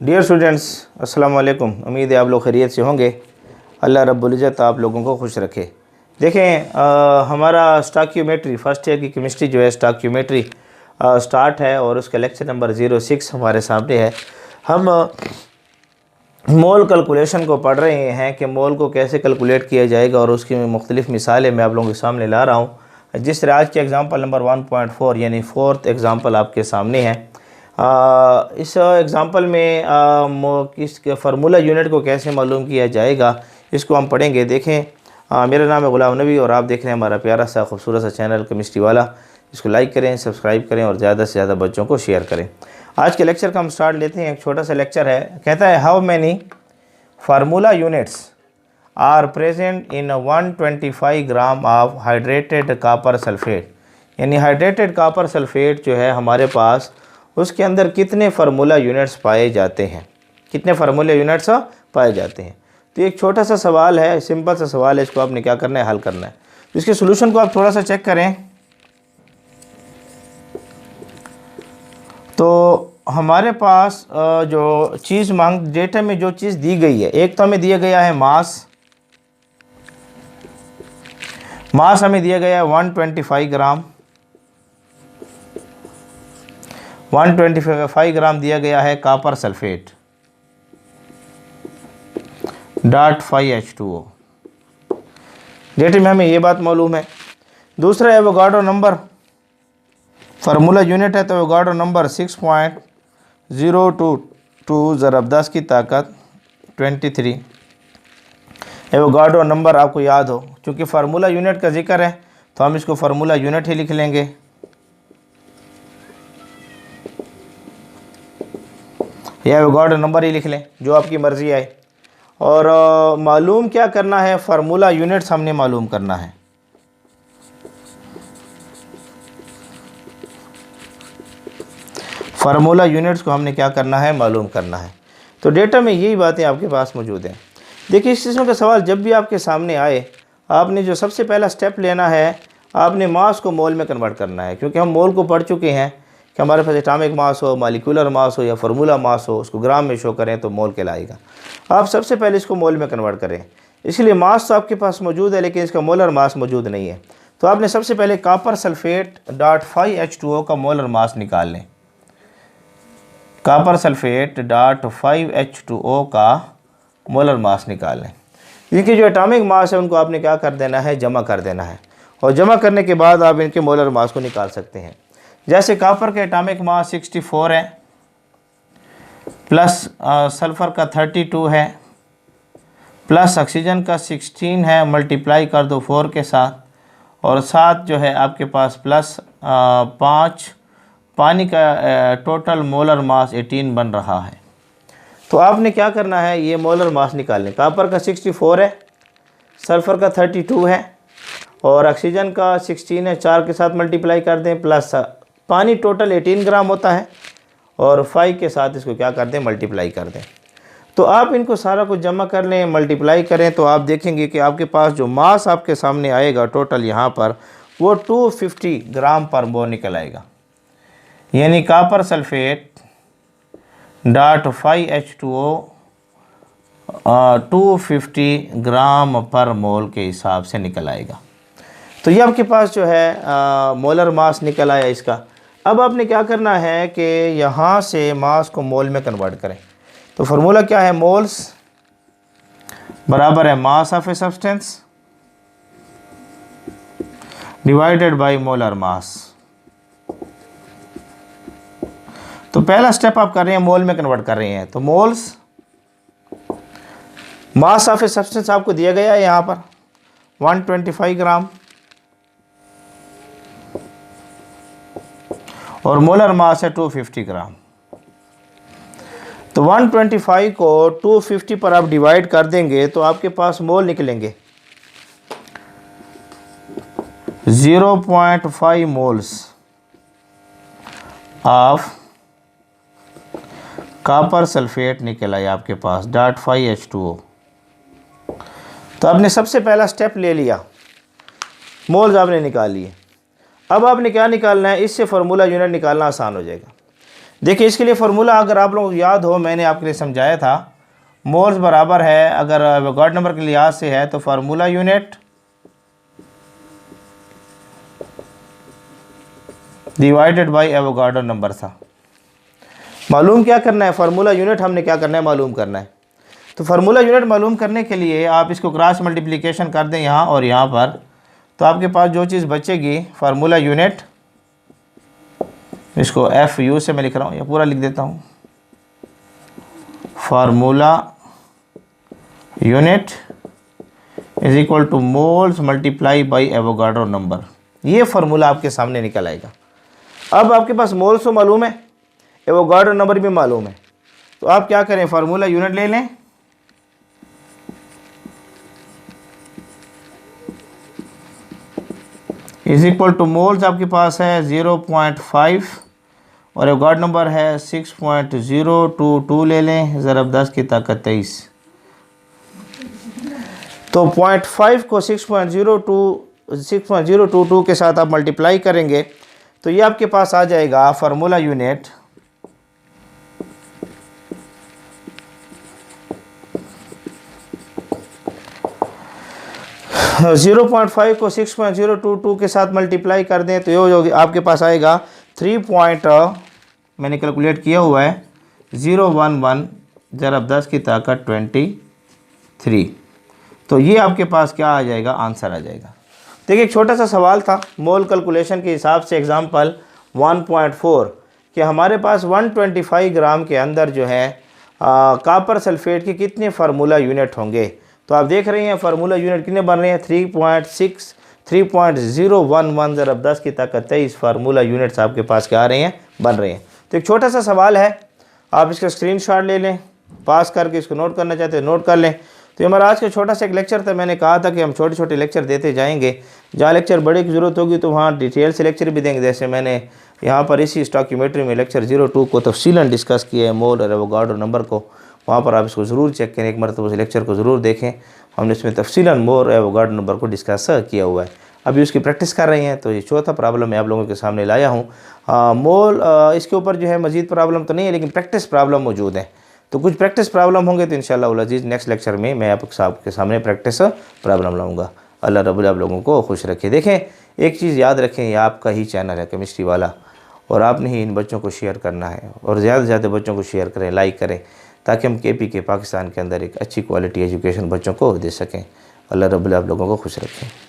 Dear students, अस्सलाम वालेकुम। उम्मीद है आप लोग खैरियत से होंगे। अल्लाह रब्बुल इज़्ज़त आप लोगों को खुश रखे। देखें, हमारा स्टॉकियोमेट्री फर्स्ट ईयर की केमिस्ट्री जो है स्टॉकियोमेट्री स्टार्ट है और उसका लेक्चर नंबर 06 हमारे सामने है। हम मोल कैलकुलेशन को पढ़ रहे हैं कि मोल को कैसे कैलकुलेट किया जाएगा और उसकी मुख्तलिफ़ मिसालें मैं आप लोगों के सामने ला रहा हूँ। जिस तरह आज के एग्ज़ाम्पल नंबर 1.4 यानी फोर्थ एग्ज़ाम्पल आपके सामने है। इस एग्ज़ाम्पल में किस फार्मूला यूनिट को कैसे मालूम किया जाएगा इसको हम पढ़ेंगे। देखें, मेरा नाम है गुलाम नबी और आप देख रहे हैं हमारा प्यारा सा खूबसूरत सा चैनल केमिस्ट्री वाला। इसको लाइक करें, सब्सक्राइब करें और ज़्यादा से ज़्यादा बच्चों को शेयर करें। आज के लेक्चर का हम स्टार्ट लेते हैं। एक छोटा सा लेक्चर है, कहता है how many formula units are present in 125 gram of hydrated copper sulphate. यानी हाइड्रेटेड कापर सल्फेट जो है हमारे पास, उसके अंदर कितने फार्मूला यूनिट्स पाए जाते हैं, कितने फार्मूला यूनिट्स पाए जाते हैं। तो एक छोटा सा सवाल है, सिंपल सा सवाल है, इसको आपने क्या करना है, हल करना है। तो इसके सोल्यूशन को आप थोड़ा सा चेक करें। तो हमारे पास जो चीज़ डेटा में जो चीज़ दी गई है, एक तो हमें दिया गया है मास हमें दिया गया है 125 ग्राम, 125 ग्राम दिया गया है कापर सल्फेट .5H2O। डेटा में हमें ये बात मालूम है। दूसरा एवोगाड्रो नंबर, फार्मूला यूनिट है तो एवोगाड्रो नंबर 6.022 ज़रब 10 की ताकत 23। एवोगाड्रो नंबर आपको याद हो, क्योंकि फार्मूला यूनिट का जिक्र है तो हम इसको फार्मूला यूनिट ही लिख लेंगे। या एवोगाड्रो नंबर ही लिख लें, जो आपकी मर्ज़ी आए। और मालूम क्या करना है, फार्मूला यूनिट्स हमने मालूम करना है। फार्मूला यूनिट्स को हमने क्या करना है, मालूम करना है। तो डेटा में यही बातें आपके पास मौजूद हैं। देखिए, इस किस्म का सवाल जब भी आपके सामने आए, आपने जो सबसे पहला स्टेप लेना है, आपने मास को मोल में कन्वर्ट करना है। क्योंकि हम मोल को पढ़ चुके हैं कि हमारे पास एटॉमिक मास हो, मॉलिक्यूलर मास हो या फार्मूला मास हो, उसको ग्राम में शो करें तो मोल कहलाएगा। आप सबसे पहले इसको मोल में कन्वर्ट करें। इसलिए मास तो आपके पास मौजूद है लेकिन इसका मोलर मास मौजूद नहीं है। तो आपने सबसे पहले कापर सल्फेट .5H2O का मोलर मास निकाल लें। कापर सल्फेट .5H2O का मोलर मास निकाल लें। इनकी जो एटॉमिक मास है उनको आपने क्या कर देना है, जमा कर देना है। और जमा करने के बाद आप इनके मोलर मास को निकाल सकते हैं। जैसे कापर का एटॉमिक मास 64 है, प्लस सल्फ़र का 32 है, प्लस ऑक्सीजन का 16 है, मल्टीप्लाई कर दो 4 के साथ, और साथ जो है आपके पास प्लस 5 पानी का टोटल मोलर मास 18 बन रहा है। तो आपने क्या करना है, ये मोलर मास निकालने। कापर का 64 है, सल्फ़र का 32 है और ऑक्सीजन का 16 है, 4 के साथ मल्टीप्लाई कर दें, प्लस पानी टोटल 18 ग्राम होता है और 5 के साथ इसको क्या कर दें, मल्टीप्लाई कर दें। तो आप इनको सारा कुछ जमा कर लें, मल्टीप्लाई करें तो आप देखेंगे कि आपके पास जो मास आपके सामने आएगा टोटल यहाँ पर, वो 250 ग्राम पर मोल निकल आएगा। यानी कापर सल्फेट .5H2O 250 ग्राम पर मोल के हिसाब से निकल आएगा। तो ये आपके पास जो है मोलर मास निकल आया इसका। अब आपने क्या करना है कि यहाँ से मास को मोल में कन्वर्ट करें। तो फार्मूला क्या है, मोल्स बराबर है mass of a substance divided by molar mass. तो पहला स्टेप आप कर रहे हैं, मोल में कन्वर्ट कर रहे हैं। तो moles mass of a substance आपको दिया गया है यहाँ पर 125 ग्राम और मोलर मास है 250 ग्राम। तो 125 को 250 पर आप डिवाइड कर देंगे तो आपके पास मोल निकलेंगे 0.5 मोल्स ऑफ कापर सल्फेट निकल आया आपके पास .5H2O। तो आपने सबसे पहला स्टेप ले लिया, मोल्स आपने निकाल लिए। अब आपने क्या निकालना है, इससे फार्मूला यूनिट निकालना आसान हो जाएगा। देखिए इसके लिए फार्मूला अगर आप लोगों को याद हो, मैंने आपके लिए समझाया था। मोल्स बराबर है, अगर एवोगाड्रो नंबर के लिहाज से है तो formula unit divided by Avogadro number था। मालूम क्या करना है, फार्मूला यूनिट हमने क्या करना है, मालूम करना है। तो फार्मूला यूनिट मालूम करने के लिए आप इसको क्रॉस मल्टीप्लिकेशन कर दें यहाँ और यहाँ पर, तो आपके पास जो चीज़ बचेगी फार्मूला यूनिट, इसको एफ यू से मैं लिख रहा हूँ या पूरा लिख देता हूँ, formula unit is equal two moles multiply by Avogadro number. ये फार्मूला आपके सामने निकल आएगा। अब आपके पास मोल्स तो मालूम है, एवोगाड्रो नंबर भी मालूम है, तो आप क्या करें, फार्मूला यूनिट ले लें, इज इक्वल टू मोल्स आपके पास है 0.5 और एवोगाड्रो नंबर है 6.022 ले लें, ज़रब 10 की ताकत 23। तो 0.5 को 6.022 के साथ आप मल्टीप्लाई करेंगे तो ये आपके पास आ जाएगा फार्मूला यूनिट 0.5 को 6.022 के साथ मल्टीप्लाई कर दें तो ये जो आपके पास आएगा 3. मैंने कैलकुलेट किया हुआ है 011 ज़रब 10 की ताकत 23। तो ये आपके पास क्या आ जाएगा, आंसर आ जाएगा। देखिए एक छोटा सा सवाल था मोल कैलकुलेशन के हिसाब से, एग्जांपल 1.4 कि हमारे पास 125 ग्राम के अंदर जो है कॉपर सल्फेट के कितने फार्मूला यूनिट होंगे। तो आप देख रहे हैं फार्मूला यूनिट कितने बन रहे हैं, 3.011 ज़रब 10 की ताकत 23 फार्मूला यूनिट्स आपके पास क्या आ रहे हैं, बन रहे हैं। तो एक छोटा सा सवाल है, आप इसका स्क्रीनशॉट ले लें, पास करके इसको नोट करना चाहते हैं नोट कर लें। तो हमारा आज का छोटा सा एक लेक्चर था, मैंने कहा था कि हम छोटे छोटे लेक्चर देते जाएंगे, जहाँ लेक्चर बड़े की ज़रूरत होगी तो वहाँ डिटेल से लेक्चर भी देंगे। जैसे मैंने यहाँ पर इसी स्टॉक्यूमेट्री में लेक्चर 02 को तफसीलन डिस्कस किया है, मोल और एवोगाड्रो नंबर को, वहाँ पर आप इसको ज़रूर चेक करें, एक मरतबा उस लेक्चर को ज़रूर देखें। हमने इसमें तफसीलन मोल और एवोगाड्रो नंबर को डिस्कस किया हुआ है। अभी उसकी प्रैक्टिस कर रहे हैं। तो ये चौथा प्रॉब्लम मैं आप लोगों के सामने लाया हूँ। मोल इसके ऊपर जो है मज़ीद प्रॉब्लम तो नहीं है, लेकिन प्रैक्टिस प्रॉब्लम मौजूद है। तो कुछ प्रैक्टिस प्रॉब्लम होंगे तो इंशाअल्लाह अज़ीज़ नेक्स्ट लेक्चर में मैं आपके सामने प्रैक्टिस प्रॉब्लम लाऊंगा। अल्लाह रब्बुल आप लोगों को खुश रखे। देखें एक चीज़ याद रखें, ये आपका ही चैनल है केमिस्ट्री वाला, और आपने ही इन बच्चों को शेयर करना है, और ज़्यादा से ज़्यादा बच्चों को शेयर करें, लाइक करें, ताकि हम KP के पाकिस्तान के अंदर एक अच्छी क्वालिटी एजुकेशन बच्चों को दे सकें। अल्लाह रब्बुल आप लोगों को खुश रखें।